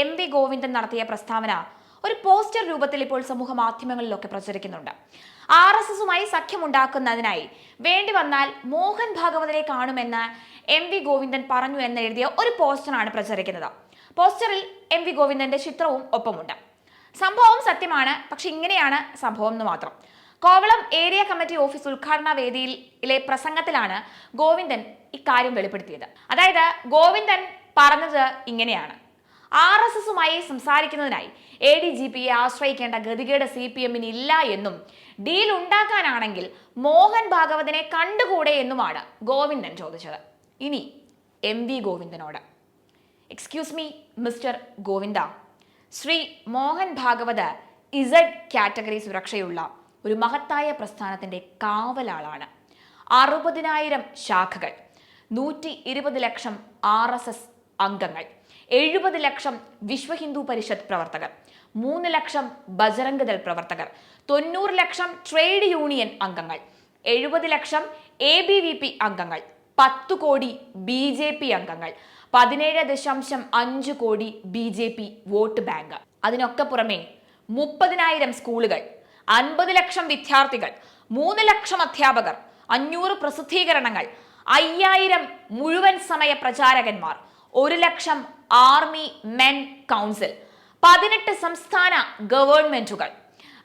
MV. Govindan നടത്തിയ പ്രസ്താവന ഒരു പോസ്റ്റർ രൂപത്തിൽ ഇപ്പോൾ സമൂഹ മാധ്യമങ്ങളിലൊക്കെ പ്രചരിക്കുന്നുണ്ട്. RSSുമായി സഖ്യമുണ്ടാക്കുന്നതിനായി വേണ്ടി വന്നാൽ മോഹൻ ഭാഗവതരെ കാണുമെന്ന് എം.വി. ഗോവിന്ദൻ പറഞ്ഞു എന്നെഴുതിയ ഒരു പോസ്റ്ററാണ് പ്രചരിക്കുന്നത്. പോസ്റ്ററിൽ എം.വി. ഗോവിന്ദന്റെ ചിത്രവും ഒപ്പമുണ്ട്. സംഭവം സത്യമാണ്, പക്ഷെ ഇങ്ങനെയാണ് സംഭവം എന്ന് മാത്രം. കോവളം ഏരിയ കമ്മിറ്റി ഓഫീസ് ഉദ്ഘാടന വേദിയിലെ പ്രസംഗത്തിലാണ് ഗോവിന്ദൻ ഇക്കാര്യം വെളിപ്പെടുത്തിയത്. അതായത് ഗോവിന്ദൻ പറഞ്ഞത് ഇങ്ങനെയാണ്: RSSുമായി സംസാരിക്കുന്നതിനായി ADGPയെ ആശ്രയിക്കേണ്ട ഗതികേട് CPMന് ഇല്ല എന്നും ഡീൽ ഉണ്ടാക്കാനാണെങ്കിൽ മോഹൻ ഭാഗവതനെ കണ്ടുകൂടെ എന്നുമാണ് ഗോവിന്ദൻ ചോദിച്ചത്. ഇനി എം.വി. ഗോവിന്ദനോട്, excuse me mister Govinda, Shri Mohan Bhagwat Z category സുരക്ഷയുള്ള ഒരു മഹത്തായ പ്രസ്ഥാനത്തിന്റെ കാവലാളാണ്. 60,000 ശാഖകൾ, 120 ലക്ഷം RSS അംഗങ്ങൾ, 70 ലക്ഷം വിശ്വ ഹിന്ദു പരിഷത്ത് പ്രവർത്തകർ, 3 ലക്ഷം ബജറംഗ് ദൾ പ്രവർത്തകർ, 90 ലക്ഷം ട്രേഡ് യൂണിയൻ അംഗങ്ങൾ, 70 ലക്ഷം ABVP അംഗങ്ങൾ, 10 കോടി BJP അംഗങ്ങൾ, 17.5 കോടി BJP വോട്ട് ബാങ്ക്. അതിനൊക്കെ പുറമെ 30,000 സ്കൂളുകൾ, 50 ലക്ഷം വിദ്യാർത്ഥികൾ, 3 ലക്ഷം അധ്യാപകർ, 500 പ്രസിദ്ധീകരണങ്ങൾ, 5000 മുഴുവൻ സമയ പ്രചാരകന്മാർ, 1 ലക്ഷം ആർമി മെൻ കൗൺസിൽ, 18 സംസ്ഥാന ഗവൺമെന്റുകൾ,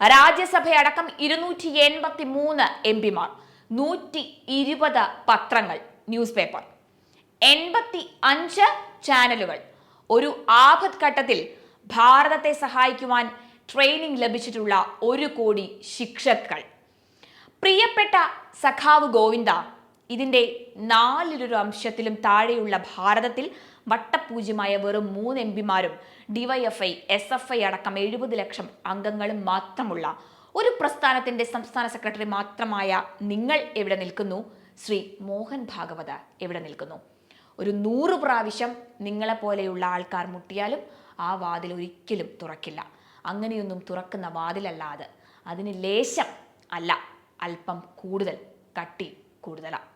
രാജ്യസഭയടക്കം 283 MP മാർ, 120 പത്രങ്ങൾ, ന്യൂസ് പേപ്പർ, 85 ചാനലുകൾ, ഒരു ആപത്ഘട്ടത്തിൽ ഭാരതത്തെ സഹായിക്കുവാൻ ട്രെയിനിങ് ലഭിച്ചിട്ടുള്ള 1 കോടി ശിക്ഷകൾ. പ്രിയപ്പെട്ട സഖാവ് ഗോവിന്ദ, ഇതിന്റെ 4 അംശത്തിലും താഴെയുള്ള ഭാരതത്തിൽ വട്ടപൂജ്യമായ വെറും 3 MP മാരും DYFI SFI അടക്കം 70 ലക്ഷം അംഗങ്ങളും മാത്രമുള്ള ഒരു പ്രസ്ഥാനത്തിന്റെ സംസ്ഥാന സെക്രട്ടറി മാത്രമായ നിങ്ങൾ എവിടെ നിൽക്കുന്നു? ശ്രീ മോഹൻ ഭാഗവത് എവിടെ നിൽക്കുന്നു? ഒരു 100 പ്രാവശ്യം നിങ്ങളെപ്പോലെയുള്ള ആൾക്കാർ മുട്ടിയാലും ആ വാതിൽ ഒരിക്കലും തുറക്കില്ല. അങ്ങനെയൊന്നും തുറക്കുന്ന വാതിലല്ല അത്. അതിന് ലേശം അല്ല, അല്പം കൂടുതൽ കട്ടി കൂടുതലാണ്.